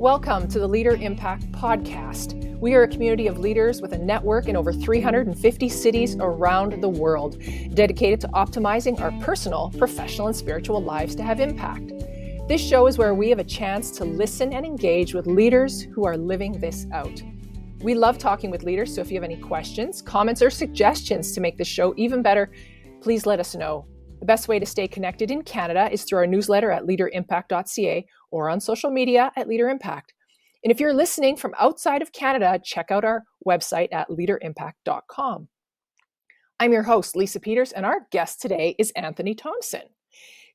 Welcome to the LeaderImpact podcast. We are a community of leaders with a network in over 350 cities around the world, dedicated to optimizing our personal, professional, and spiritual lives to have impact. This show is where we have a chance to listen and engage with leaders who are living this out. We love talking with leaders, so if you have any questions, comments, or suggestions to make the show even better, please let us know. The best way to stay connected in Canada is through our newsletter at leaderimpact.ca or on social media at LeaderImpact. And if you're listening from outside of Canada, check out our website at leaderimpact.com. I'm your host, Lisa Peters, and our guest today is Anthony Thompson.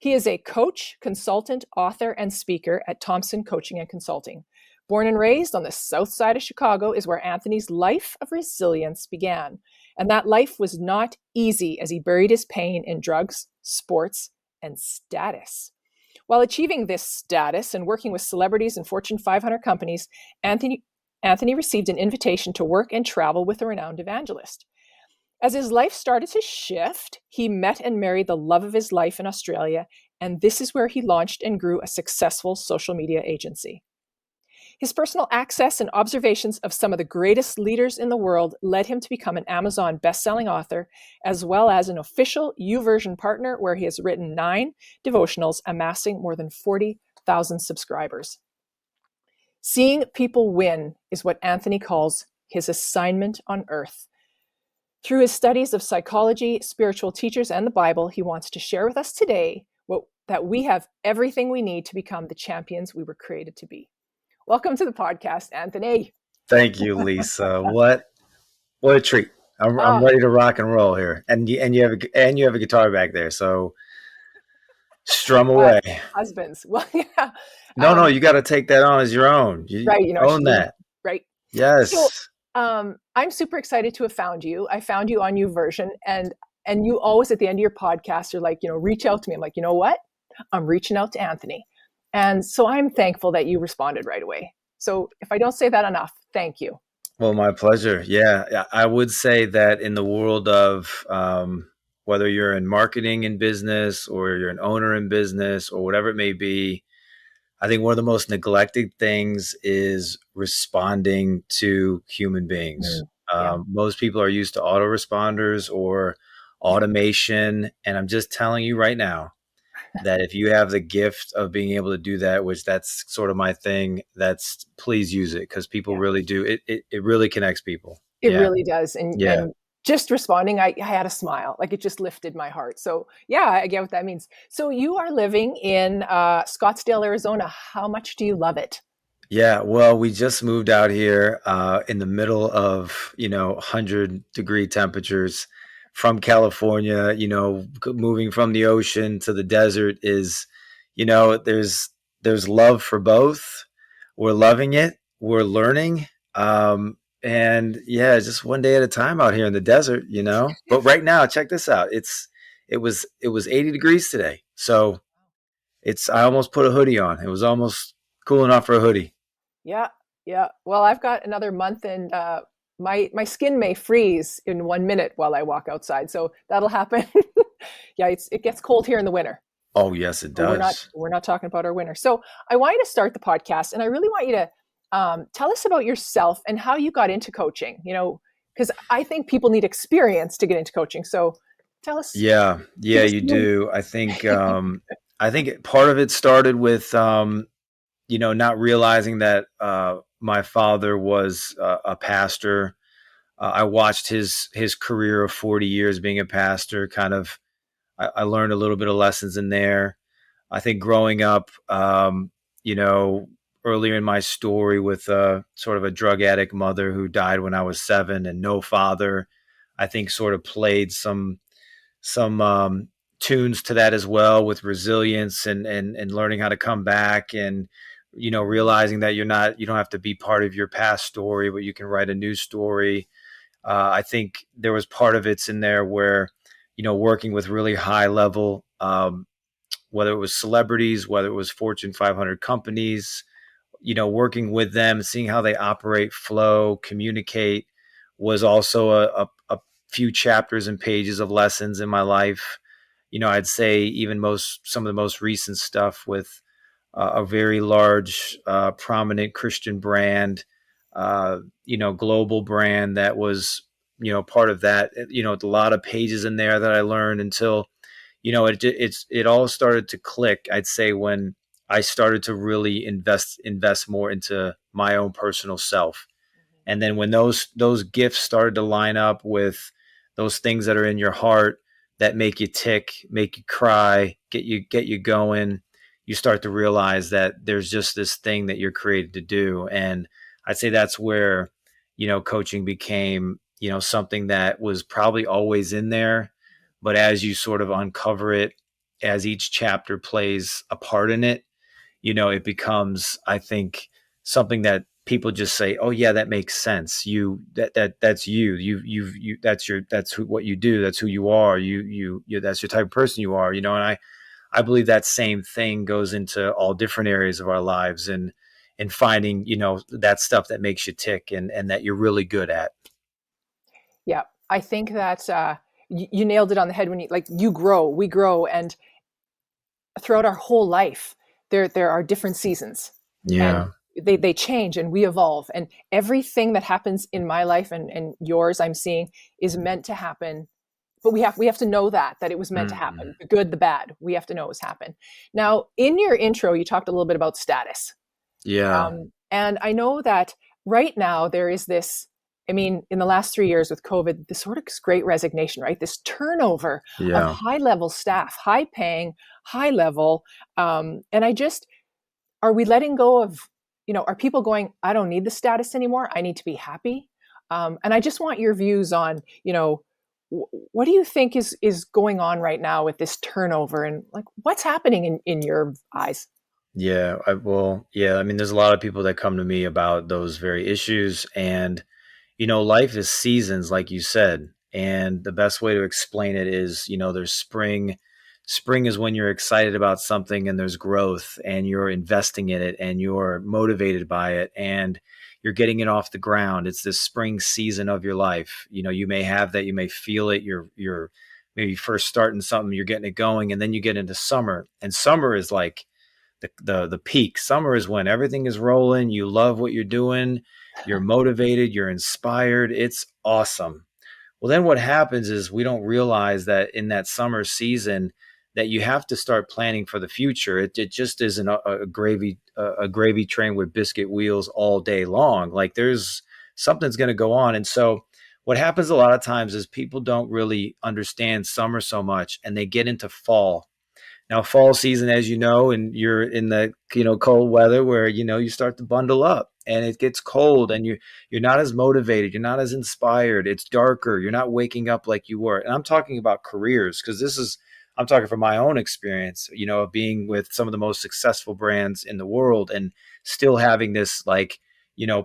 He is a coach, consultant, author, and speaker at Thompson Coaching and Consulting. Born and raised on the south side of Chicago is where Anthony's life of resilience began. And that life was not easy as he buried his pain in drugs, sports, and status. While achieving this status and working with celebrities and Fortune 500 companies, Anthony received an invitation to work and travel with a renowned evangelist. As his life started to shift, he met and married the love of his life in Australia, and this is where he launched and grew a successful social media agency. His personal access and observations of some of the greatest leaders in the world led him to become an Amazon best-selling author, as well as an official YouVersion partner, where he has written 9 devotionals, amassing more than 40,000 subscribers. Seeing people win is what Anthony calls his assignment on earth. Through his studies of psychology, spiritual teachers, and the Bible, he wants to share with us today that we have everything we need to become the champions we were created to be. Welcome to the podcast, Anthony. Thank you, Lisa. What a treat! I'm ready to rock and roll here, and you have a guitar back there, so strum away. Husbands, well, yeah. No, you got to take that on as your own. Right, own that. Right. Yes. So, I'm super excited to have found you. I found you on YouVersion, and you always at the end of your podcast are like, reach out to me. I'm like, you know what? I'm reaching out to Anthony. And so I'm thankful that you responded right away. So if I don't say that enough, thank you. Well, my pleasure. Yeah, I would say that in the world of whether you're in marketing in business or you're an owner in business or whatever it may be, I think one of the most neglected things is responding to human beings. Most people are used to autoresponders or automation. And I'm just telling you right now, that if you have the gift of being able to do that, which that's sort of my thing, please use it, because people really do. It really connects people. It really does. And just responding, I had a smile, like it just lifted my heart. So I get what that means. So you are living in Scottsdale, Arizona. How much do you love it? Yeah, well, we just moved out here in the middle of, 100-degree temperatures. From California, moving from the ocean to the desert is, there's love for both. We're loving it. We're learning. And just one day at a time out here in the desert, But right now, check this out. It was 80 degrees today. So I almost put a hoodie on. It was almost cool enough for a hoodie. Yeah. Well, I've got another month, and my skin may freeze in 1 minute while I walk outside. So that'll happen. It gets cold here in the winter. Oh, yes, it does. We're not talking about our winter. So I want you to start the podcast, and I really want you to tell us about yourself and how you got into coaching, because I think people need experience to get into coaching. So tell us. Yeah, you do. I think part of it started with, not realizing that, my father was a pastor. I watched his career of 40 years being a pastor. I learned a little bit of lessons in there. I think growing up, earlier in my story with sort of a drug addict mother who died when I was 7 and no father, I think sort of played some tunes to that as well, with resilience and learning how to come back and realizing that you don't have to be part of your past story, but you can write a new story. I think there was part of it's in there where, working with really high level, whether it was celebrities, whether it was Fortune 500 companies, working with them, seeing how they operate, flow, communicate, was also a few chapters and pages of lessons in my life. I'd say even some of the most recent stuff with a very large, prominent Christian brand, global brand that was, part of that. A lot of pages in there that I learned until, it all started to click. I'd say when I started to really invest more into my own personal self. And then when those gifts started to line up with those things that are in your heart that make you tick, make you cry, get you going, you start to realize that there's just this thing that you're created to do. And I'd say that's where, coaching became, something that was probably always in there. But as you sort of uncover it, as each chapter plays a part in it, it becomes, I think, something that people just say, "Oh yeah, that makes sense. That's you. What you do. That's who you are. That's your type of person you are." And I believe that same thing goes into all different areas of our lives, and finding, that stuff that makes you tick, and that you're really good at. Yeah, I think that you nailed it on the head when you grow, we grow, and throughout our whole life, there are different seasons, and Yeah. they change, and we evolve. And everything that happens in my life and yours, I'm seeing, is meant to happen. But we have to know that it was meant to Mm. happen. The good, the bad, we have to know it's happened. Now, in your intro, you talked a little bit about status. Yeah. And I know that right now there is this, I mean, in the last 3 years with COVID, this sort of great resignation, right? This turnover of Yeah. high level staff, high paying, high level. And are we letting go of, are people going, I don't need the status anymore. I need to be happy. And I just want your views on, what do you think is going on right now with this turnover, and like what's happening in your eyes? Yeah, yeah, I mean, there's a lot of people that come to me about those very issues. And, life is seasons, like you said. And the best way to explain it is, there's spring. Spring is when you're excited about something and there's growth and you're investing in it and you're motivated by it and you're getting it off the ground. It's this spring season of your life. You may have that, you may feel it. You're maybe first starting something, you're getting it going, and then you get into summer. And summer is like the peak. Summer is when everything is rolling. You love what you're doing. You're motivated. You're inspired. It's awesome. Well, then what happens is we don't realize that in that summer season that you have to start planning for the future. It just isn't a gravy train with biscuit wheels all day long. Like there's something's going to go on. And so what happens a lot of times is people don't really understand summer so much, and they get into fall. Now, fall season, as you know, and you're in the cold weather where you start to bundle up, and it gets cold, and you're not as motivated, you're not as inspired. It's darker. You're not waking up like you were. And I'm talking about careers, because I'm talking from my own experience, of being with some of the most successful brands in the world, and still having this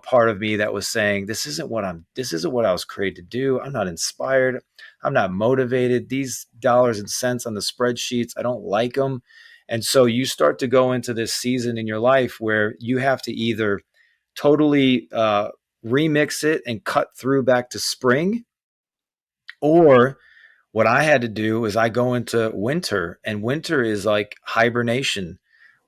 part of me that was saying, this isn't what I was created to do. I'm not inspired. I'm not motivated. These dollars and cents on the spreadsheets, I don't like them. And so you start to go into this season in your life where you have to either totally remix it and cut through back to spring, or what I had to do is I go into winter, and winter is like hibernation.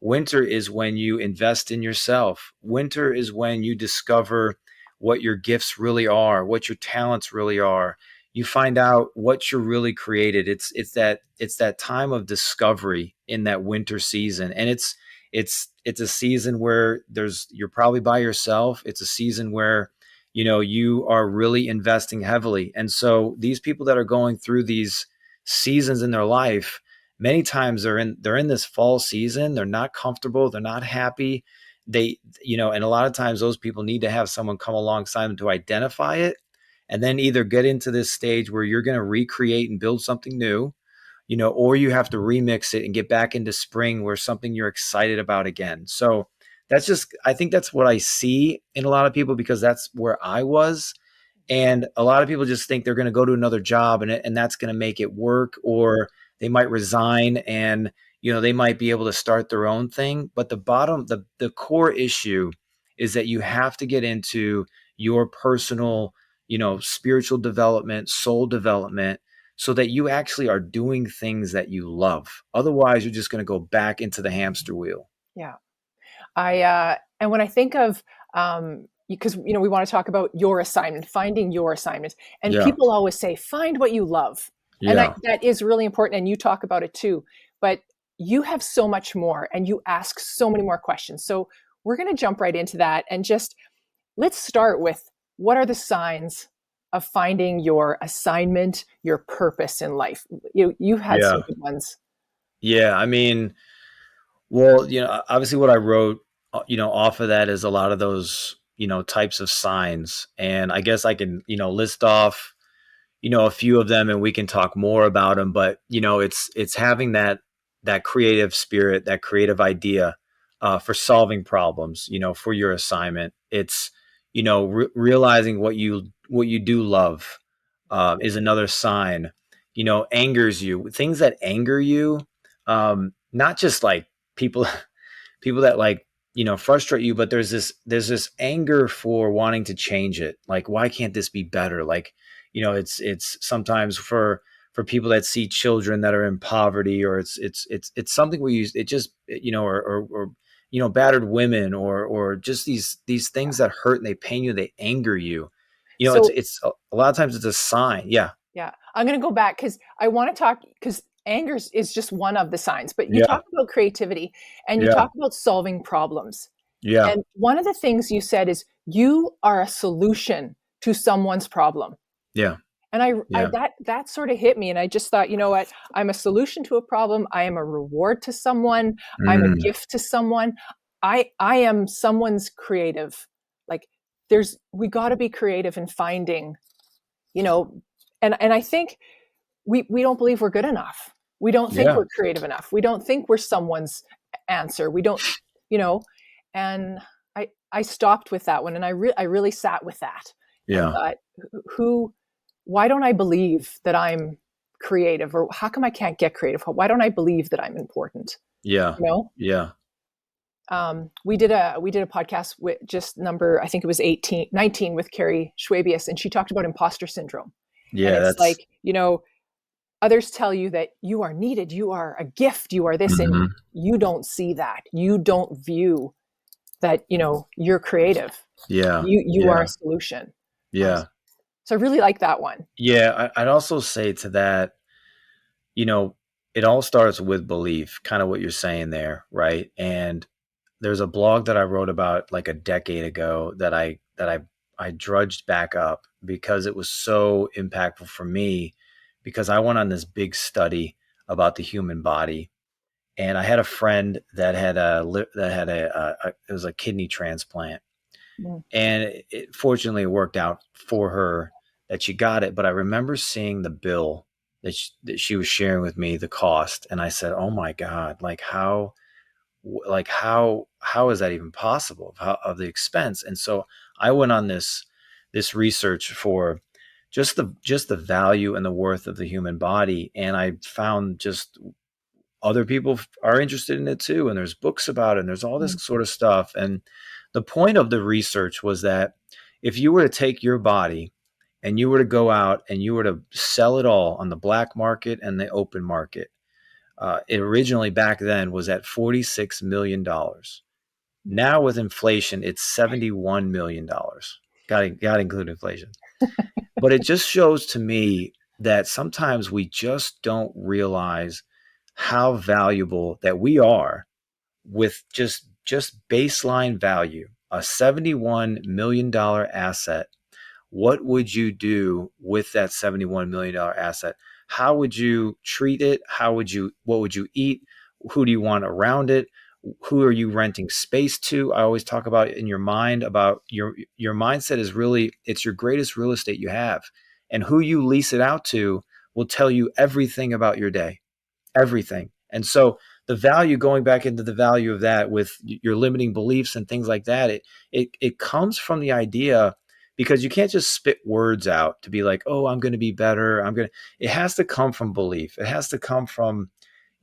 Winter is when you invest in yourself. Winter is when you discover what your gifts really are, what your talents really are. You find out what you're really created. It's that time of discovery in that winter season. And it's a season where you're probably by yourself. It's a season where you are really investing heavily. And so these people that are going through these seasons in their life, many times they're in this fall season. They're not comfortable. They're not happy. And a lot of times those people need to have someone come alongside them to identify it, and then either get into this stage where you're going to recreate and build something new, or you have to remix it and get back into spring where something you're excited about again. So I think that's what I see in a lot of people, because that's where I was. And a lot of people just think they're going to go to another job, and that's going to make it work, or they might resign and, they might be able to start their own thing. But the core issue is that you have to get into your personal, spiritual development, soul development, so that you actually are doing things that you love. Otherwise, you're just going to go back into the hamster wheel. Yeah. And when I think of, because we want to talk about your assignment, finding your assignment, and Yeah. people always say, find what you love, and Yeah. that is really important, and you talk about it too. But you have so much more, and you ask so many more questions. So we're going to jump right into that, and just let's start with, what are the signs of finding your assignment, your purpose in life? You've had Yeah. some good ones. Yeah. I mean, well, obviously what I wrote, off of that is a lot of those, types of signs. And I guess I can, list off, a few of them and we can talk more about them. But, it's having that creative spirit, that creative idea for solving problems, for your assignment. It's, realizing what you do love is another sign, angers you, things that anger you. Not just like people people that like frustrate you, but there's this anger for wanting to change it. Like, why can't this be better? Like, it's sometimes for people that see children that are in poverty, or it's something where it just, or battered women, or just these things that hurt and they pain you, they anger you. It's So it's a lot of times it's a sign. Yeah. yeah, I'm going to go back because I want to talk, because anger is just one of the signs, but you Yeah. talk about creativity and you Yeah. talk about solving problems. Yeah. And one of the things you said is, you are a solution to someone's problem. Yeah. And I Yeah. that sort of hit me. And I just thought, you know what? I'm a solution to a problem. I am a reward to someone. I'm a Mm, gift to someone. I am someone's creative. Like, we got to be creative in finding, you know, and I think we don't believe we're good enough. We don't think yeah. we're creative enough. We don't think we're someone's answer. We don't, you know, and I stopped with that one, and I really sat with that and Yeah. thought, who why don't I believe that I'm creative, or how come I can't get creative? Why don't I believe that I'm important? Yeah. You know, Yeah. we did a podcast with just number, I think it was 18, 19, with Carrie Schwabius, and she talked about imposter syndrome. And Yeah. it's That's. like, others tell you that you are needed, you are a gift, you are this, and Mhm. you don't see that. You don't view that, you're creative. Yeah. You are a Yeah. solution. Um, Yeah. so I really like that one. Yeah. I'd also say to that, you know, it all starts with belief, kind of what you're saying there, right? And there's a blog that I wrote about like a decade ago that I drudged back up because it was so impactful for me, because I went on this big study about the human body. And I had a friend that had it was a kidney transplant. Mm. And fortunately it worked out for her that she got it. But I remember seeing the bill that she was sharing with me, the cost. And I said, oh my God, how is that even possible, of the expense? And so I went on this research for just the value and the worth of the human body. And I found just other people are interested in it too. And there's books about it, and there's all this Mm. sort of stuff. And the point of the research was that if you were to take your body and you were to go out and you were to sell it all on the black market and the open market, it originally back then was at $46 million. Now with inflation, it's $71 million. Got to include inflation. But it just shows to me that sometimes we just don't realize how valuable that we are with just baseline value, a $71 million asset. What would you do with that $71 million asset? How would you treat it? What would you eat? Who do you want around it? Who are you renting space to? I always talk about in your mind, about your mindset is really, it's your greatest real estate you have. And who you lease it out to will tell you everything about your day, everything. And so the value, going back into the value of that with your limiting beliefs and things like that, it comes from the idea, because you can't just spit words out to be like, oh, I'm going to be better. It has to come from belief. It has to come from,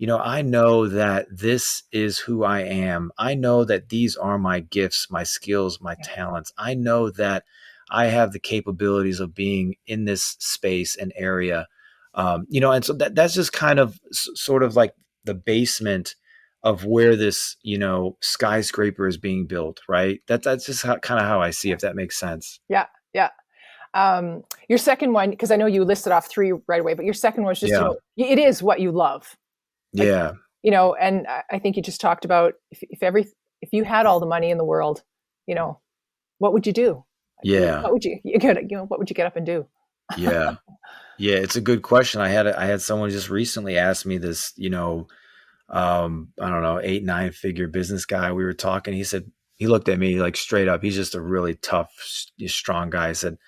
I know that this is who I am. I know that these are my gifts, my skills, my Yeah. talents. I know that I have the capabilities of being in this space and area. And so that's just kind of sort of like the basement of where this, skyscraper is being built, right? That's just kind of how I see, if that makes sense. Yeah. Yeah. Your second one, because I know you listed off three right away, but your second one was just, Yeah. it is what you love. Like, Yeah. and I think you just talked about if you had all the money in the world, what would you do? Yeah. What would what would you get up and do? Yeah. Yeah. It's a good question. I had someone just recently ask me this, I don't know, 8, 9 figure business guy. We were talking. He said, he looked at me like straight up. He's just a really tough, strong guy. He said,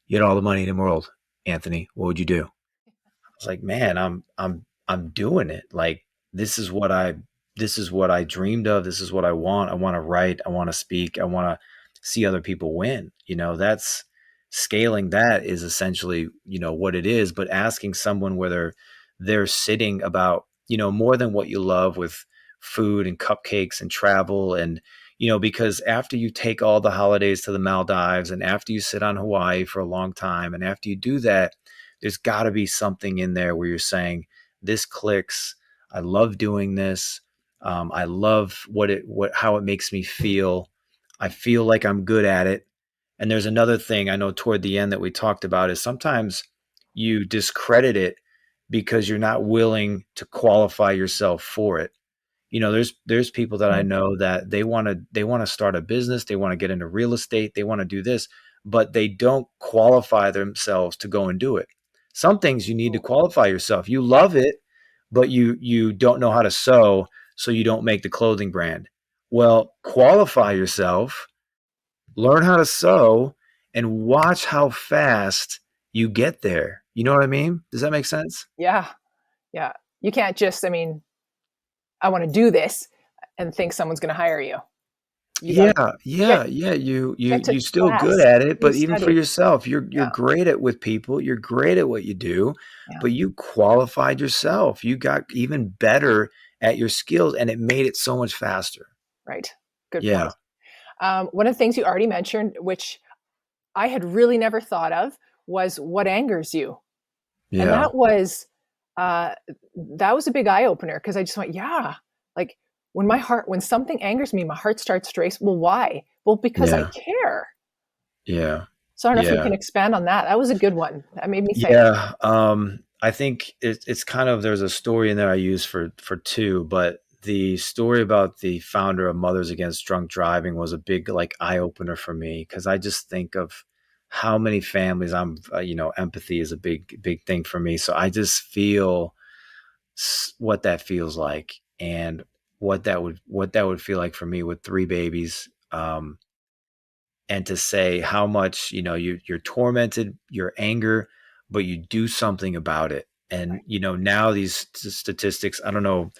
"You had all the money in the world, Anthony. What would you do?" I was like, "Man, I'm doing it. Like, this is what I this is what I dreamed of. This is what I want. I want to write. I want to speak. I want to see other people win. That's scaling. That is essentially, what it is. But asking someone whether they're sitting about, more than what you love with food and cupcakes and travel and, because after you take all the holidays to the Maldives and after you sit on Hawaii for a long time and after you do that, there's got to be something in there where you're saying, this clicks. I love doing this. I love how it makes me feel. I feel like I'm good at it. And there's another thing I know toward the end that we talked about is sometimes you discredit it because you're not willing to qualify yourself for it. There's people that I know that they want to start a business, they want to get into real estate, they want to do this, but they don't qualify themselves to go and do it. Some things you need to qualify yourself. You Yeah. love it, but you don't know how to sew, so you don't make the clothing brand. Well, qualify yourself, learn how to sew, and watch how fast you get there. You know what I mean? Does that make sense? Yeah. Yeah. You can't just, I want to do this and think someone's going to hire you. You got to Yeah, get, yeah, yeah. get to You still good class, at it, do but even for study. yourself, you're Yeah. great at with people. You're great at what you do, Yeah. but you qualified yourself. You got even better at your skills, and it made it so much faster. Right. Good Yeah, point. One of the things you already mentioned, which I had really never thought of, was what angers you. And yeah, uh, that was a big eye opener because I just went, yeah, like when something angers me, my heart starts to race. Well, why? Well, because I yeah, care. yeah, So I don't know if you yeah. can expand on that. That was a good one. That made me think. Yeah, I think it's kind of, there's a story in there I use for two, but the story about the founder of Mothers Against Drunk Driving was a big like eye opener for me because I just think of how many families empathy is a big thing for me. So I just feel what that feels like and what that would feel like for me with three babies. And to say how much you're tormented, your anger, but you do something about it. And now these statistics, I don't know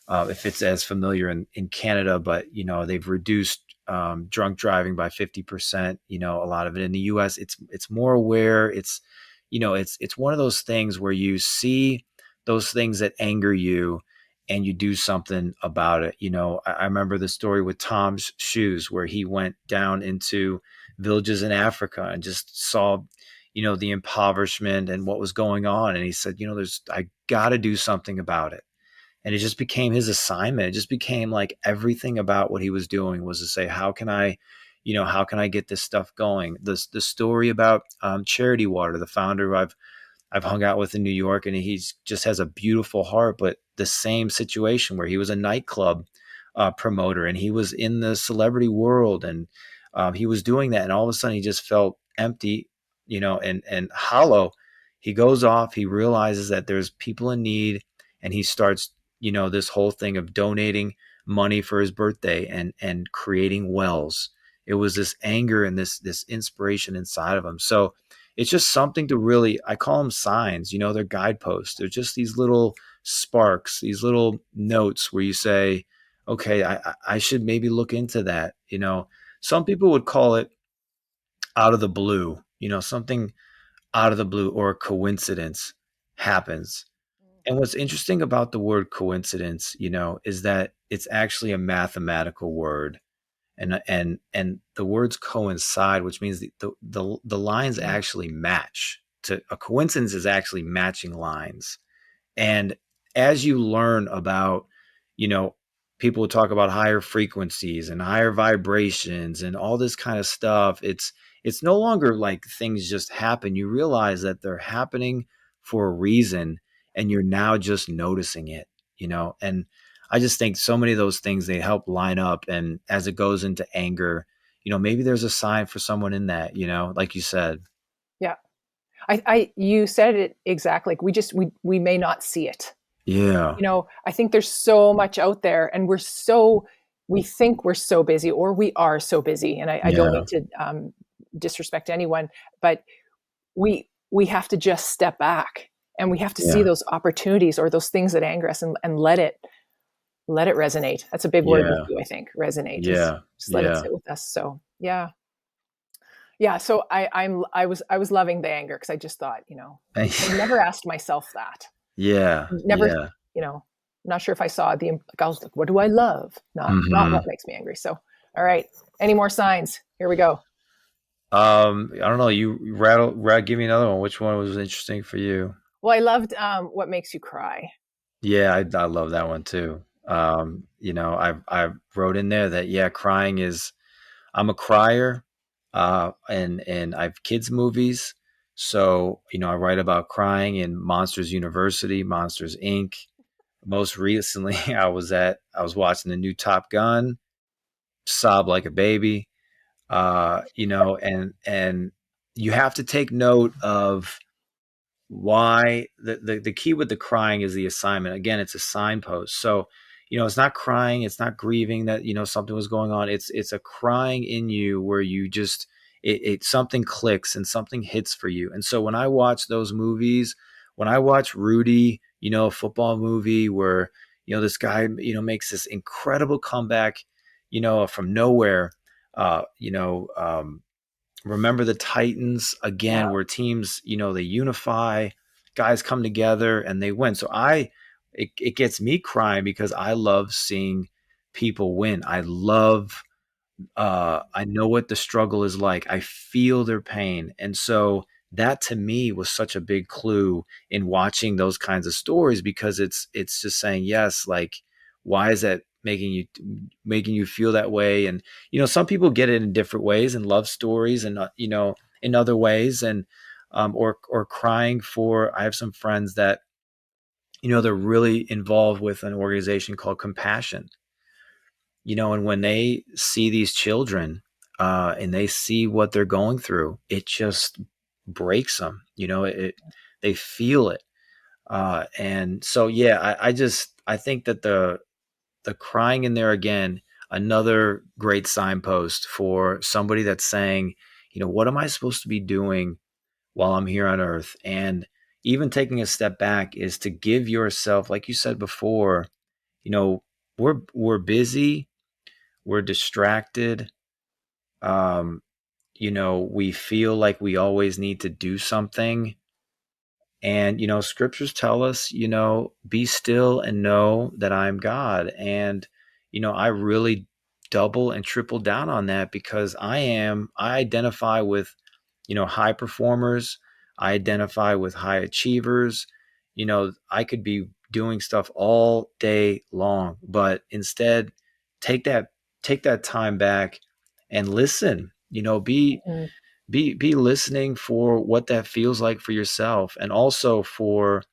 if it's as familiar in Canada, but they've reduced drunk driving by 50%. A lot of it in the U.S. It's more aware. It's one of those things where you see those things that anger you, and you do something about it. I remember the story with Tom's shoes, where he went down into villages in Africa and just saw the impoverishment and what was going on, and he said, I got to do something about it. And it just became his assignment. It just became like everything about what he was doing was to say, how can I get this stuff going? The story about Charity Water, the founder who I've hung out with in New York, and he's just has a beautiful heart. But the same situation where he was a nightclub promoter, and he was in the celebrity world, and he was doing that, and all of a sudden he just felt empty, and hollow. He goes off. He realizes that there's people in need, and he starts, this whole thing of donating money for his birthday and creating wells. It was this anger and this inspiration inside of him. So it's just something to really, I call them signs, they're guideposts. They're just these little sparks, these little notes where you say, okay, I should maybe look into that. Some people would call it out of the blue, something out of the blue, or a coincidence happens. And what's interesting about the word coincidence, is that it's actually a mathematical word, and the words coincide, which means the lines actually match. To a coincidence is actually matching lines. And as you learn about, you know people talk about higher frequencies and higher vibrations and all this kind of stuff. It's no longer like things just happen. You realize that they're happening for a reason, and you're now just noticing it, and I just think so many of those things, they help line up. And as it goes into anger, maybe there's a sign for someone in that, like you said. Yeah. You said it exactly. We may not see it. Yeah. I think there's so much out there, and we think we're so busy, or we are so busy. And I don't Yeah. mean to disrespect anyone, but we have to just step back, and we have to see Yeah. those opportunities or those things that anger us, and let it resonate. That's a big word with Yeah. you, I think. Resonate. Yeah. Just let it Yeah. sit with us. So yeah. Yeah. So I was loving the anger, because I just thought, I never asked myself that. Yeah. Never, Yeah. not sure if I saw like, I was like, what do I love? Not Hmm. what makes me angry. So, all right. Any more signs? Here we go. I don't know. You give me another one. Which one was interesting for you? Well, I loved what makes you cry. Yeah, I love that one too. I wrote in there that, yeah, crying is, I'm a crier, and I have kids movies. So, I write about crying in Monsters University, Monsters Inc. Most recently, I was watching the new Top Gun, sobbed like a baby. And you have to take note of why. The key with the crying is the assignment. Again, it's a signpost. So, it's not crying, it's not grieving that, something was going on. It's a crying in you where you just, it something clicks and something hits for you. And so when I watch those movies, when I watch Rudy, a football movie where, this guy, makes this incredible comeback, from nowhere, uh, you know, um, remember the Titans Yeah. again, where teams, they unify, guys come together and they win. So it gets me crying because I love seeing people win. I know what the struggle is like. I feel their pain. And so that to me was such a big clue in watching those kinds of stories, because it's just saying, yes, like, why is that making you feel that way? And, some people get it in different ways and love stories, and, in other ways. And, or crying for, I have some friends that, they're really involved with an organization called Compassion, and when they see these children, and they see what they're going through, it just breaks them. They feel it, and so, yeah, I think that the crying in there again, another great signpost for somebody that's saying, what am I supposed to be doing while I'm here on Earth? And even taking a step back is to give yourself, like you said before, you know, we're busy, we're distracted. Um, we feel like we always need to do something. And, scriptures tell us, be still and know that I'm God. And, I really double and triple down on that, because I identify with, high performers. I identify with high achievers. I could be doing stuff all day long, but instead take that, take that time back and listen, Mhm. be listening for what that feels like for yourself, and also for,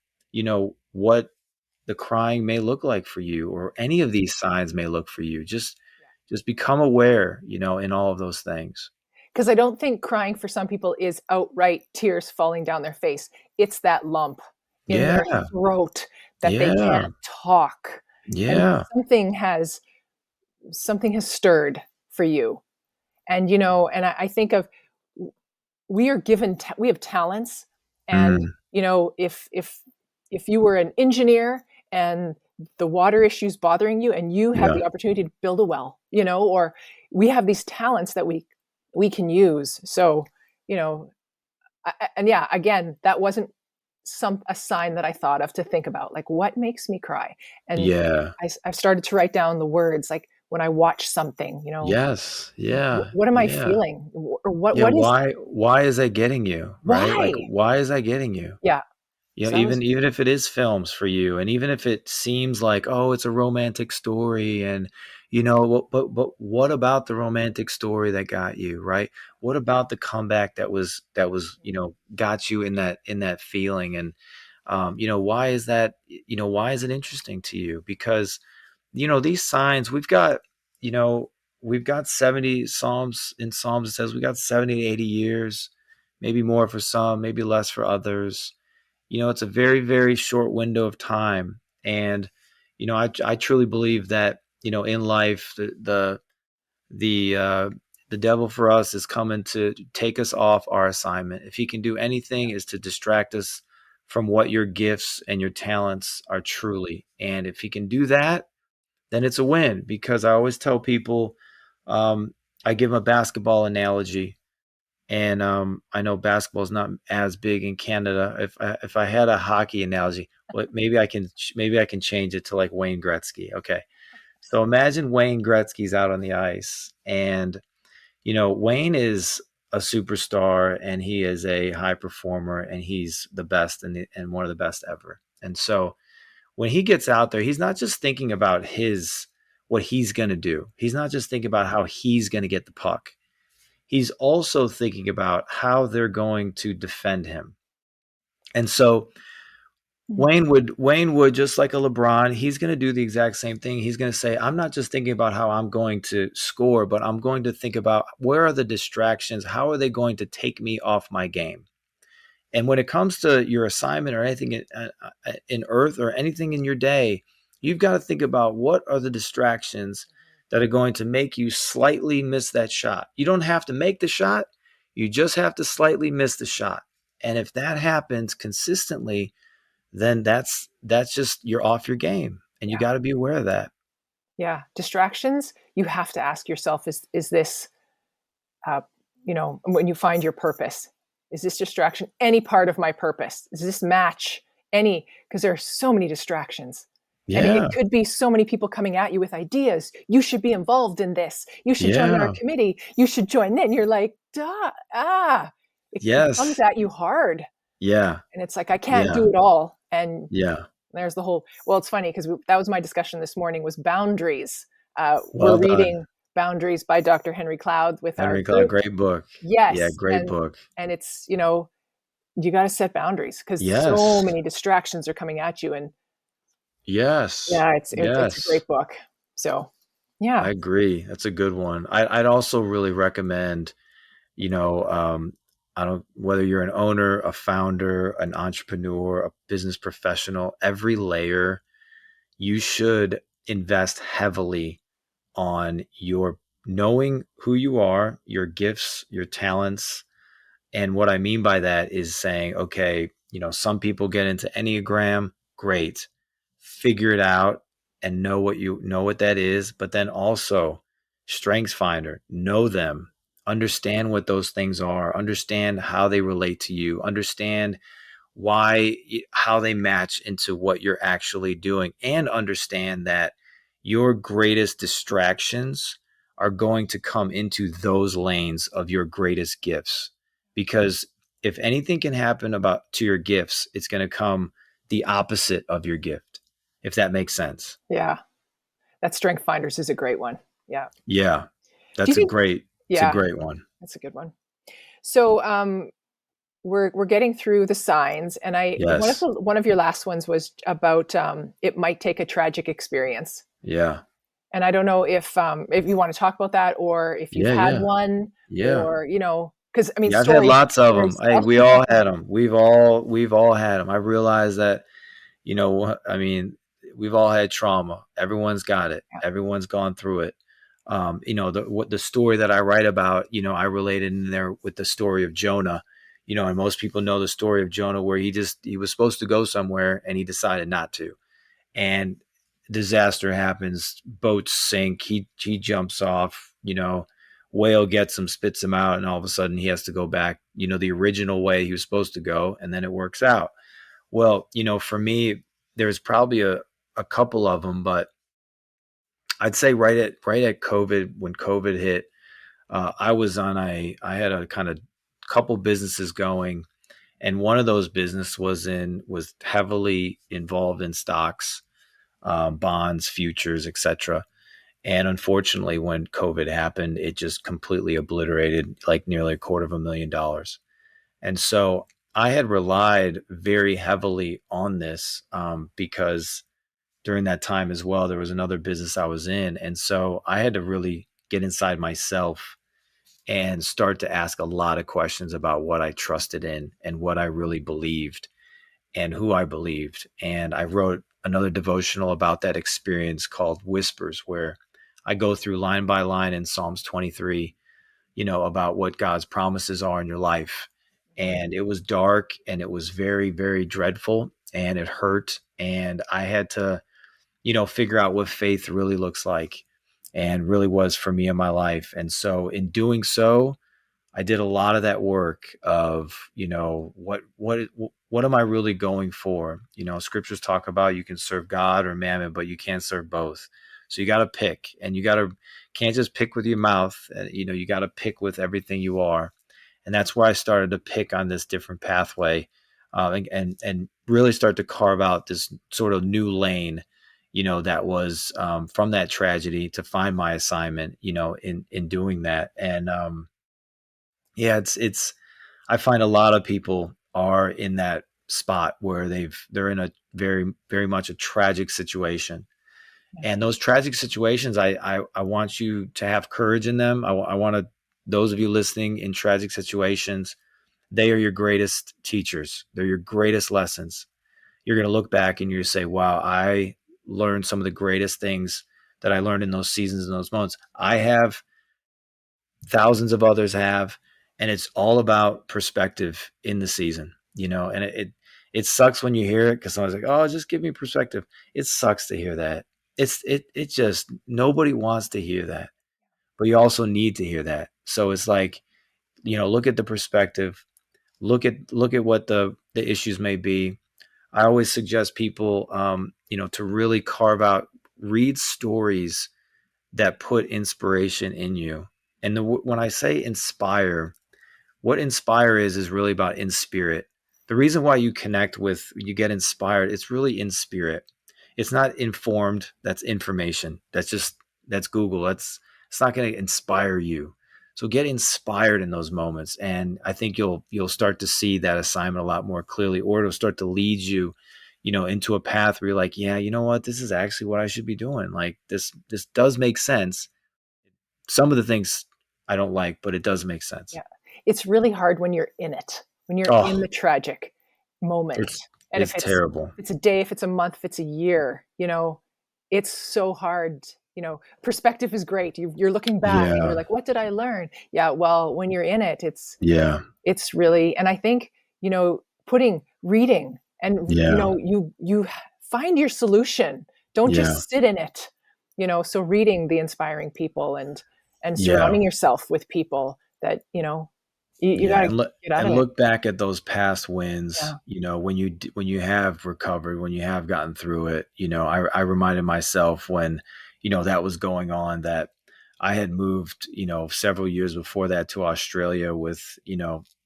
what the crying may look like for you, or any of these signs may look for you. Just become aware, in all of those things. Because I don't think crying for some people is outright tears falling down their face. It's that lump in their Yeah. throat that they Yeah. can't talk, and Yeah. something has stirred for you. And and I think of, we are given we have talents, and Mm, if you were an engineer, and the water issues bothering you, and you have yeah. the opportunity to build a well, or we have these talents that we can use. So, you know and yeah, again, that wasn't a sign that I thought of to think about, like, what makes me cry. And Yeah. I've started to write down the words, like, when I watch something, Yes. Yeah. what am I Yeah. feeling, or what Yeah. what is Why is that getting you? Right? Like, why. why is that getting you? Yeah. Sounds even if it is films for you, and even if it seems like, oh, it's a romantic story, and but what about the romantic story that got you, right? What about the comeback that was got you in that feeling, and why is that? Why is it interesting to you? Because these signs you know we've got 70 psalms. In Psalms it says we got 70 to 80 years, maybe more for some, maybe less for others. It's a very, very short window of time. And, I truly believe that, in life, the, uh, the devil for us is coming to take us off our assignment. If he can do anything, is to distract us from what your gifts and your talents are truly. And if he can do that, then it's a win. Because I always tell people, I give them a basketball analogy, and I know basketball is not as big in Canada. If I had a hockey analogy, well, maybe I can change it to like Wayne Gretzky. Okay, so imagine Wayne Gretzky's out on the ice, and Wayne is a superstar, and he is a high performer, and he's the best and one of the best ever. And so when he gets out there, he's not just thinking about his what he's going to do. He's not just thinking about how he's going to get the puck. He's also thinking about how they're going to defend him. And so Wayne would, just like a LeBron, he's going to do the exact same thing. He's going to say, I'm not just thinking about how I'm going to score, but I'm going to think about where are the distractions? How are they going to take me off my game? And when it comes to your assignment or anything in earth or anything in your day, you've got to think about what are the distractions that are going to make you slightly miss that shot. You don't have to make the shot. You just have to slightly miss the shot. And if that happens consistently, then that's just you're off your game. And you yeah, got to be aware of that. yeah. Distractions. You have to ask yourself: Is this, when you find your purpose, is this distraction any part of my purpose? Does this match any? Because there are so many distractions. And it Yeah. could be so many people coming at you with ideas. You should be involved in this. You should join our Yeah. committee. You should join in. You're like, duh, it comes Yes. at you hard. Yeah. And it's like, I can't Yeah. do it all. And Yeah. there's the whole, well, it's funny because that was my discussion this morning was boundaries. We're Well reading done. Boundaries by Dr. Henry Cloud with our Henry Cloud, group. great book. Yeah, Yes. great book. And it's, you got to set boundaries because so Yes. many distractions are coming at you. And Yes. yeah, it's a Yes. great book. So yeah. I agree. That's a good one. I'd also really recommend, you know, um, I don't whether you're an owner, a founder, an entrepreneur, a business professional, every layer, you should invest heavily on your knowing who you are, your gifts, your talents. And what I mean by that is saying, okay, some people get into Enneagram, great. Figure it out and know what that is, but then also Strengths Finder, know them, understand what those things are, understand how they relate to you, understand how they match into what you're actually doing, and understand that your greatest distractions are going to come into those lanes of your greatest gifts. Because if anything can happen about to your gifts, it's going to come the opposite of your gift, if that makes sense. Yeah. That Strength Finders is a great one. Yeah. Yeah. Do you think, It's a yeah, great one. that's a good one. So we're getting through the signs, and Yes. one of your last ones was about it might take a tragic experience. Yeah. And I don't know if you want to talk about that, or if you've Yeah. had Yeah. one, Yeah. or because I mean, Yeah, I've had stories. lots of them. There's Hey, we all had them. We've all had them. I realize that, I mean, we've all had trauma. Everyone's got it. yeah, Everyone's gone through it. The story that I write about, I related in there with the story of Jonah. And most people know the story of Jonah, where he was supposed to go somewhere and he decided not to, and disaster happens. Boats sink. He jumps off. Whale gets him, spits him out, and all of a sudden he has to go back, the original way he was supposed to go, and then it works out. Well, for me, there's probably a couple of them, but I'd say right at COVID, when COVID hit, I had a kind of couple businesses going, And one of those business was heavily involved in stocks, bonds, futures, etc. And unfortunately, when COVID happened, it just completely obliterated like nearly $250,000. And so I had relied very heavily on this because during that time as well, there was another business I was in. And so I had to really get inside myself and start to ask a lot of questions about what I trusted in and what I really believed and who I believed. And I wrote another devotional about that experience called Whispers, where I go through line by line in Psalms 23, about what God's promises are in your life. And it was dark and it was very, very dreadful and it hurt. And I had to, figure out what faith really looks like and really was for me in my life. And so in doing so, I did a lot of that work of, what am I really going for? Scriptures talk about you can serve God or mammon, but you can't serve both. So you got to pick, and can't just pick with your mouth. You got to pick with everything you are. And that's where I started to pick on this different pathway, and really start to carve out this sort of new lane, that was from that tragedy to find my assignment, in doing that. And yeah, it's I find a lot of people are in that spot where they're in a very, very much a tragic situation. And those tragic situations, I want you to have courage in them. I want to, those of you listening in tragic situations, they are your greatest teachers. They're your greatest lessons. You're going to look back and you're going to say, wow, I learned some of the greatest things that I learned in those seasons and those moments. I have, thousands of others have, and it's all about perspective in the season, and it sucks when you hear it because someone's like, oh, just give me perspective. It sucks to hear that. It just, nobody wants to hear that, but you also need to hear that. So it's like, look at the perspective, look at what the issues may be. I always suggest people, to really carve out, read stories that put inspiration in you. And when I say inspire, what inspire is really about in spirit. The reason why you connect with, you get inspired, it's really in spirit. It's not informed. That's information. That's Google. It's not going to inspire you. So get inspired in those moments. And I think you'll start to see that assignment a lot more clearly, or it'll start to lead you, into a path where you're like, yeah, you know what, this is actually what I should be doing. Like this does make sense. Some of the things I don't like, but it does make sense. Yeah. It's really hard when you're in it, when you're in Oh, the tragic moment. And if it's terrible. it's a day, if it's a month, if it's a year, it's so hard. Perspective is great. You're looking back and you're Yeah. like, what did I learn? Yeah. Well, when you're in it, Yeah. it's really, and I think, putting reading and, Yeah. you find your solution. Don't Yeah. just sit in it, so reading the inspiring people and Yeah. surrounding yourself with people that, you Yeah. got to And look, get out and of it. look back at those past wins, Yeah. when you have recovered, when you have gotten through it, I reminded myself when, that was going on, that I had moved, several years before that to Australia with,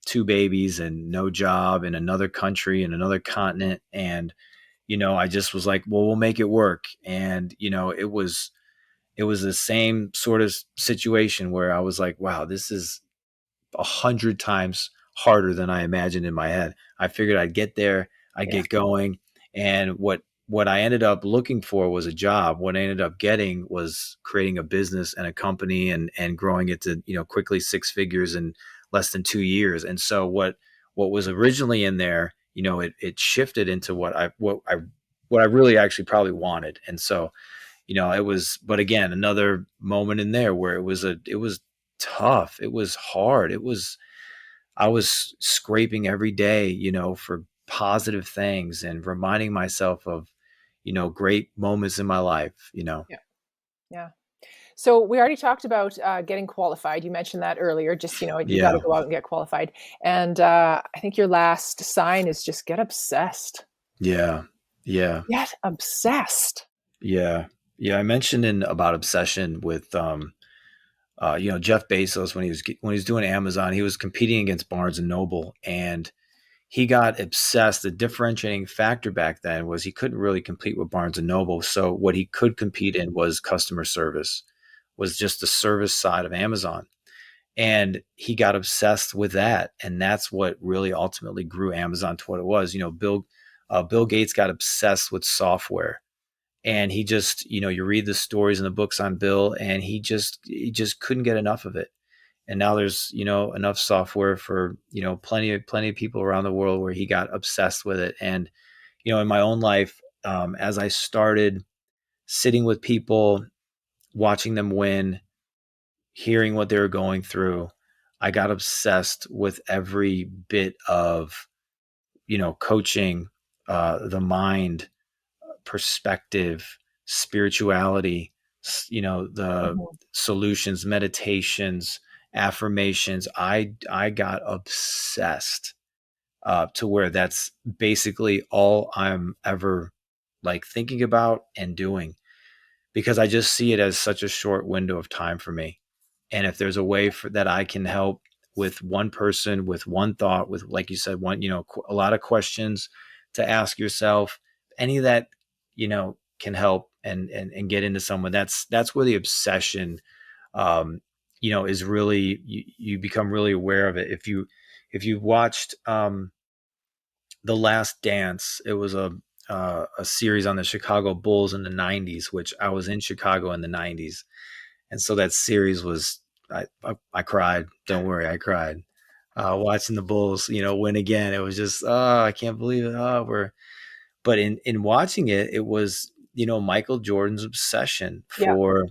two babies and no job in another country, in another continent. And, I just was like, well, we'll make it work. And, it was the same sort of situation where I was like, wow, this is 100 times harder than I imagined in my head. I figured I'd get there, I'd Yeah. get going. And what I ended up looking for was a job. What I ended up getting was creating a business and a company and growing it to, quickly six figures in less than 2 years. And so what was originally in there, it shifted into what I really actually probably wanted. And so, it was, but again, another moment in there where it was tough. It was hard. I was scraping every day, for positive things and reminding myself of, great moments in my life. Yeah. Yeah. So we already talked about getting qualified. You mentioned that earlier. Just you got to Yeah. go out and get qualified. And I think your last sign is just get obsessed. Yeah. Yeah. Get obsessed. Yeah. Yeah. I mentioned in about obsession with, Jeff Bezos, when he was doing Amazon, he was competing against Barnes and Noble, and he got obsessed. The differentiating factor back then was he couldn't really compete with Barnes and Noble. So what he could compete in was customer service, was just the service side of Amazon. And he got obsessed with that. And that's what really ultimately grew Amazon to what it was. Bill Gates got obsessed with software. And he just, you read the stories and the books on Bill, and he just couldn't get enough of it. And now there's, enough software for, plenty of people around the world where he got obsessed with it. And, in my own life, as I started sitting with people, watching them win, hearing what they were going through, I got obsessed with every bit of, coaching, the mind, perspective, spirituality, the Mhm. solutions, meditations, affirmations. I got obsessed, to where that's basically all I'm ever like thinking about and doing, because I just see it as such a short window of time for me. And if there's a way that I can help with one person, with one thought, with, like you said, a lot of questions to ask yourself, any of that, can help and get into someone, that's where the obsession, um, is really, you become really aware of it. If you watched, The Last Dance, it was a series on the Chicago Bulls in the 90s, which I was in Chicago in the 90s. And so that series was, I cried. Don't worry, I cried. Watching the Bulls, win again. It was just, oh, I can't believe it. But in watching it, it was, Michael Jordan's obsession Yeah. for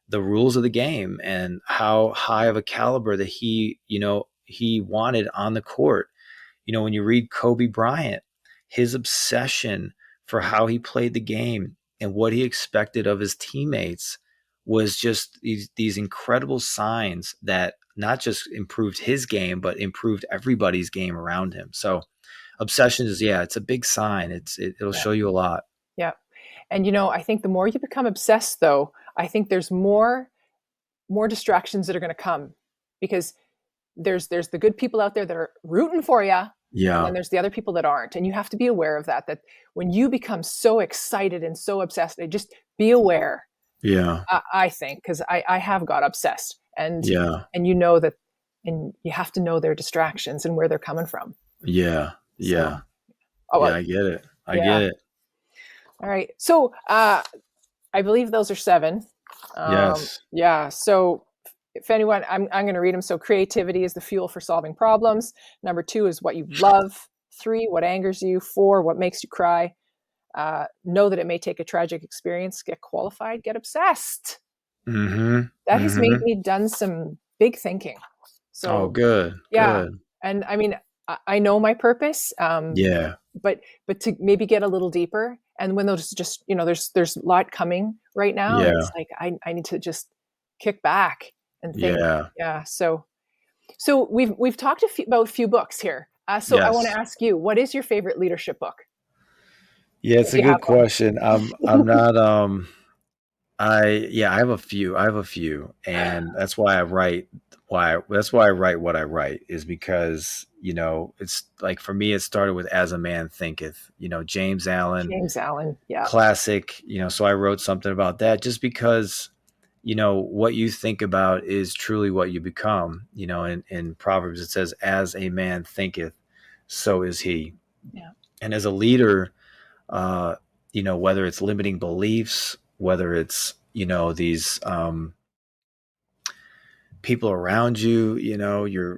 the rules of the game and how high of a caliber that he wanted on the court. When you read Kobe Bryant, his obsession for how he played the game and what he expected of his teammates was just these incredible signs that not just improved his game, but improved everybody's game around him. So obsession is, yeah, it's a big sign. It'll Yeah. show you a lot. Yeah. And I think the more you become obsessed, though, I think there's more distractions that are going to come, because there's the good people out there that are rooting for you, and then Yeah. there's the other people that aren't. And you have to be aware of that, that when you become so excited and so obsessed, just be aware. Yeah. I think, because I have got obsessed, Yeah. and you know that, and you have to know their distractions and where they're coming from. Yeah. So, Yeah. oh Yeah. well, I get it. I yeah. get it. All right. So I believe those are 7. Yes. Yeah. So if anyone, I'm going to read them. So creativity is the fuel for solving problems. Number 2 is what you love. 3, what angers you. 4, what makes you cry. Know that it may take a tragic experience. Get qualified. Get obsessed. Mm-hmm. That has made Mm-hmm. me done some big thinking. Oh, So good. yeah, Good. and I mean, I know my purpose, Yeah. but to maybe get a little deeper, and when those just there's a lot coming right now, and it's Yeah. like I need to just kick back and think. Yeah. Yeah, so we've talked about a few books here. So I want to Yes. ask you, what is your favorite leadership book, Yeah, it's if a you have good question. I'm one? not I have a few. I have a few. And that's why I write what I write, is because, it's like, for me, it started with As a Man Thinketh, James Allen, James Allen. Yeah, classic, so I wrote something about that just because, what you think about is truly what you become. In Proverbs, it says, as a man thinketh, so is he. yeah, And as a leader, uh, whether it's limiting beliefs, whether it's, these, people around you,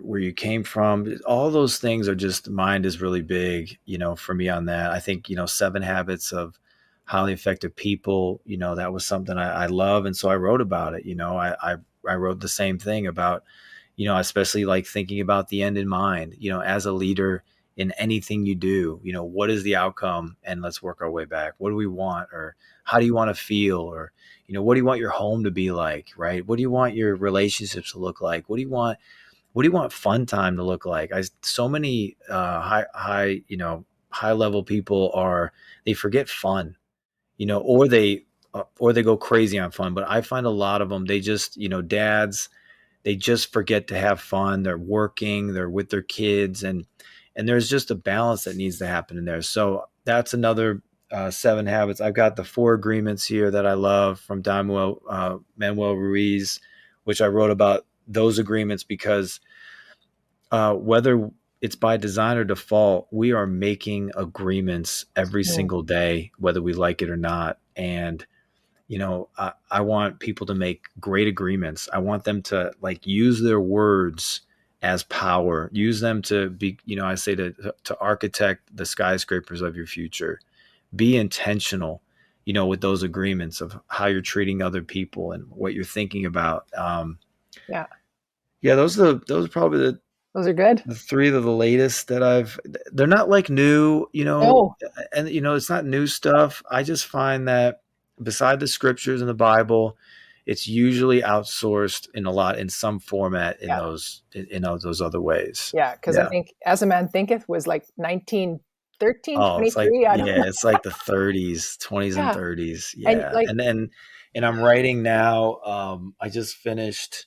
where you came from, all those things are just, mind is really big, for me on that. I think, 7 Habits of Highly Effective People, that was something I love. And so I wrote about it. I wrote the same thing about, especially like thinking about the end in mind, as a leader in anything you do, what is the outcome, and let's work our way back. What do we want? Or how do you want to feel? Or, what do you want your home to be like? Right. What do you want your relationships to look like? What do you want fun time to look like? So many, high level people they forget fun, or they go crazy on fun. But I find a lot of them, they just, dads, they just forget to have fun. They're working, they're with their kids, and And there's just a balance that needs to happen in there. So that's another 7 habits. I've got the 4 agreements here that I love from Manuel Ruiz, which I wrote about those agreements because whether it's by design or default, we are making agreements every Mm. single day, whether we like it or not. And I want people to make great agreements. I want them to like use their words as power. Use them to be, I say to architect the skyscrapers of your future. Be intentional, with those agreements of how you're treating other people and what you're thinking about. Yeah. Yeah, those are probably Those are good. the 3 of the latest they're not like new, No. and it's not new stuff. I just find that beside the scriptures in the Bible, it's usually outsourced in some format in Yeah. those other ways. Yeah. Because I Yeah. think As a Man Thinketh was like 1913, Oh, it's like, 23. I don't know. yeah, it's like the 30s, 20s and Yeah. 30s. And Yeah. like, And I'm writing now. I just finished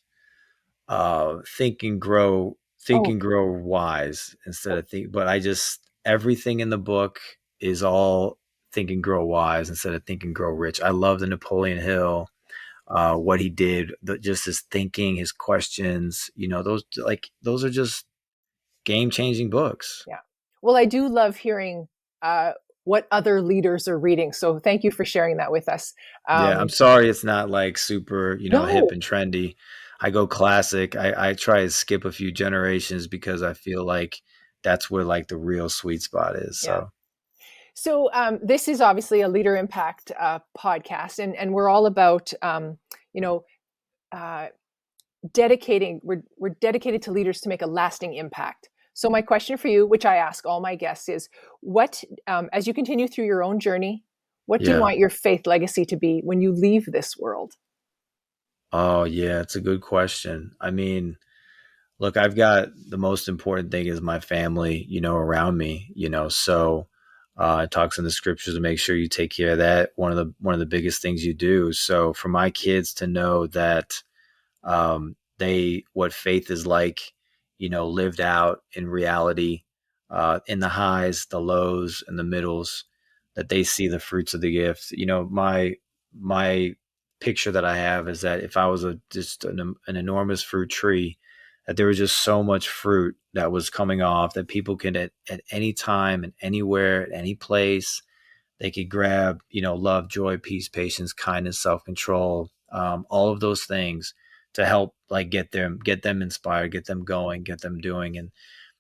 think oh, and grow wise instead of but I just everything in the book is all think and grow wise instead of think and grow rich. I love the Napoleon Hill, what he did, just his thinking, his questions, those are just game changing books. yeah. Well, I do love hearing uh, what other leaders are reading. So thank you for sharing that with us. Yeah, I'm Um, sorry it's not like super, hip no, and trendy. I go classic. I try to skip a few generations because I feel like that's where like the real sweet spot is. yeah. So So this is obviously a Leader Impact podcast, and we're all about you know uh, dedicating. We're dedicated to leaders to make a lasting impact. So my question for you, which I ask all my guests, is what as you continue through your own journey, what do you yeah. want your faith legacy to be when you leave this world? Oh, yeah, it's a good question. I mean, look, I've got the most important thing is my family, around me, so it talks in the scriptures to make sure you take care of that. One of the biggest things you do. So for my kids to know that they what faith is like, lived out in reality, in the highs, the lows, and the middles, that they see the fruits of the gift. My picture that I have is that if I was just an enormous fruit tree, that there was just so much fruit that was coming off that people can at any time and anywhere, at any place, they could grab, love, joy, peace, patience, kindness, self-control, all of those things to help like get them inspired, get them going, get them doing. And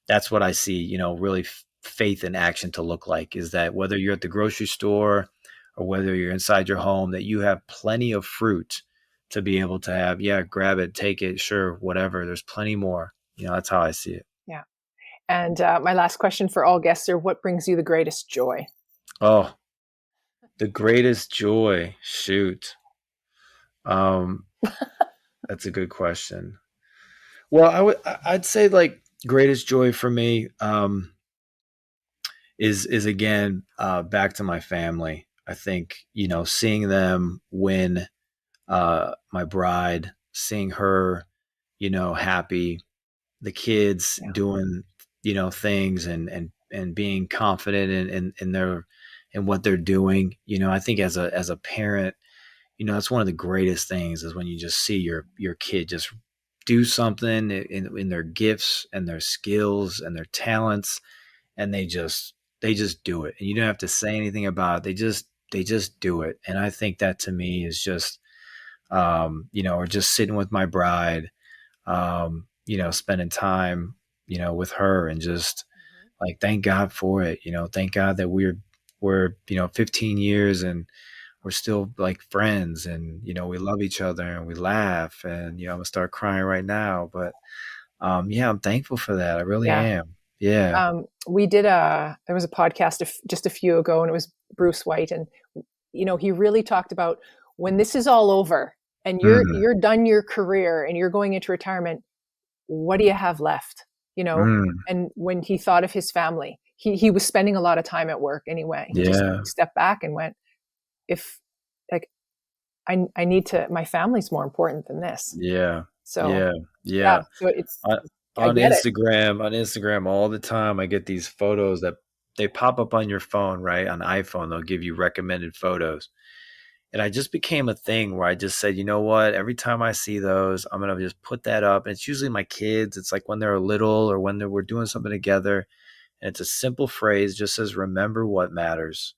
that's what I see, really faith in action to look like, is that whether you're at the grocery store or whether you're inside your home, that you have plenty of fruit to be able to have, yeah, grab it, take it, sure, whatever. There's plenty more. That's how I see it. Yeah. And my last question for all guests are: what brings you the greatest joy? Oh, the greatest joy. Shoot. Um, that's a good question. Well, I'd say like greatest joy for me is again back to my family. I think seeing them win, my bride, seeing her happy, the kids Yeah. doing things and being confident in their in what they're doing. I think as a parent, that's one of the greatest things is when you just see your kid just do something in their gifts and their skills and their talents, and they just do it, and you don't have to say anything about it. They just do it. And I think that to me is just or just sitting with my bride, spending time with her, and just Mhm. like thank God for it. Thank God that we're 15 years and we're still like friends, and we love each other and we laugh, and I'm gonna start crying right now, but yeah, I'm thankful for that. I really Yeah. am. Yeah. There was a podcast just a few ago, and it was Bruce White, and he really talked about when this is all over and Mm, you're done your career and you're going into retirement, what do you have left? mm, And when he thought of his family, he was spending a lot of time at work anyway. He just yeah. stepped back and went, if like I need to, my family's more important than this. Yeah. So Yeah. yeah, Yeah. so it's I, I get it. On Instagram all the time, I get these photos that they pop up on your phone, right? On iPhone, they'll give you recommended photos. And I just became a thing where I just said, you know what? Every time I see those, I'm going to just put that up. And it's usually my kids. It's like when they're little or when we're doing something together. And it's a simple phrase, just says, remember what matters.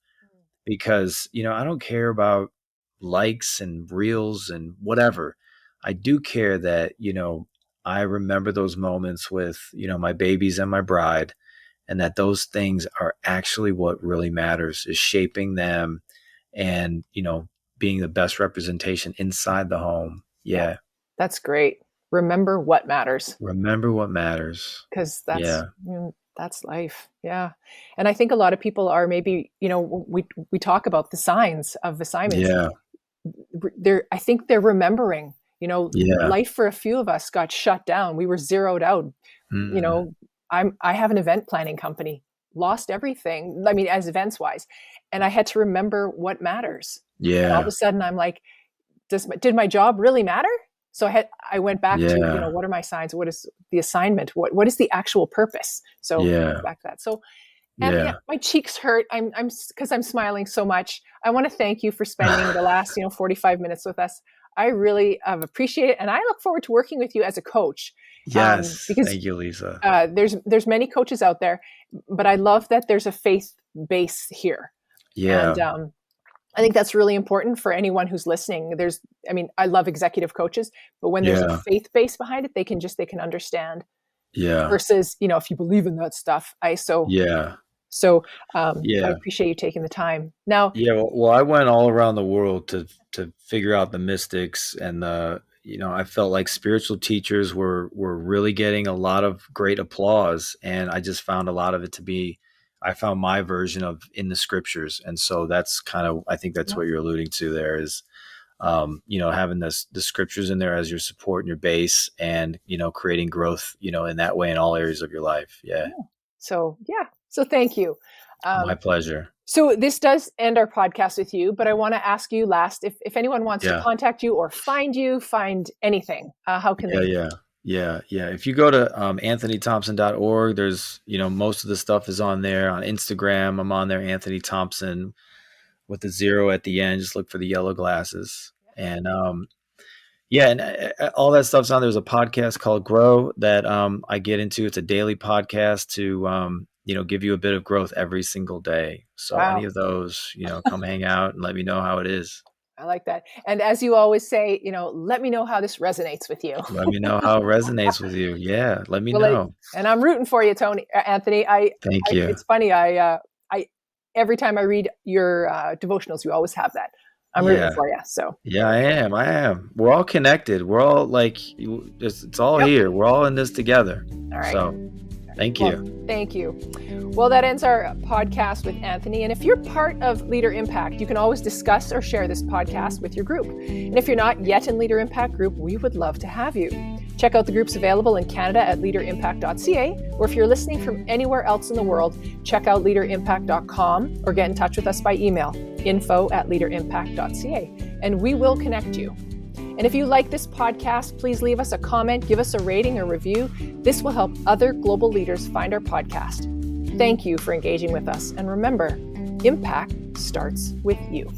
Because, I don't care about likes and reels and whatever. I do care that, I remember those moments with, my babies and my bride, and that those things are actually what really matters, is shaping them and, being the best representation inside the home. Yeah. That's great. Remember what matters. Remember what matters. Because that's life. Yeah. And I think a lot of people are maybe, we talk about the signs of assignments. Yeah. I think they're remembering, life for a few of us got shut down. We were zeroed out. I have an event planning company, lost everything. I mean, as events wise, and I had to remember what matters. Yeah. And all of a sudden I'm like, did my job really matter? So I went back to, what are my signs? What is the assignment? What is the actual purpose? So back to that. So, and my cheeks hurt. Because I'm smiling so much. I want to thank you for spending the last, 45 minutes with us. I really appreciate it. And I look forward to working with you as a coach. Yes. Because thank you, Lisa. There's many coaches out there, but I love that there's a faith base here. Yeah. And, I think that's really important for anyone who's listening. I love executive coaches, but when there's a faith base behind it, they can understand. Yeah. Versus, if you believe in that stuff, I appreciate you taking the time. Now, well, I went all around the world to figure out the mystics, and I felt like spiritual teachers were really getting a lot of great applause, and I just found a lot of it to be, I found my version of in the scriptures. And so that's kind of, I think that's what you're alluding to there is, having the scriptures in there as your support and your base, and, creating growth, in that way in all areas of your life. Yeah. So thank you. My pleasure. So this does end our podcast with you, but I want to ask you last, if anyone wants to contact you or find anything, how can they? Yeah. If you go to anthonythompson.org, there's, most of the stuff is on there. On Instagram, I'm on there, Anthony Thompson with the 0 at the end. Just look for the yellow glasses. And and all that stuff's on. There's a podcast called Grow that I get into. It's a daily podcast to, give you a bit of growth every single day. So any of those, come hang out and let me know how it is. I like that. And as you always say, let me know how this resonates with you. Let me know how it resonates with you. Yeah. Let me know. And I'm rooting for you, Anthony. Thank you. It's funny. I every time I read your devotionals, you always have that. I'm rooting for you. So yeah, I am. We're all connected. We're all like, it's all here. We're all in this together. All right. So thank you. Thank you. Well, that ends our podcast with Anthony. And if you're part of Leader Impact, you can always discuss or share this podcast with your group. And if you're not yet in Leader Impact group, we would love to have you. Check out the groups available in Canada at leaderimpact.ca, or if you're listening from anywhere else in the world, check out leaderimpact.com or get in touch with us by email, info@leaderimpact.ca, and we will connect you. And if you like this podcast, please leave us a comment, give us a rating or review. This will help other global leaders find our podcast. Thank you for engaging with us. And remember, impact starts with you.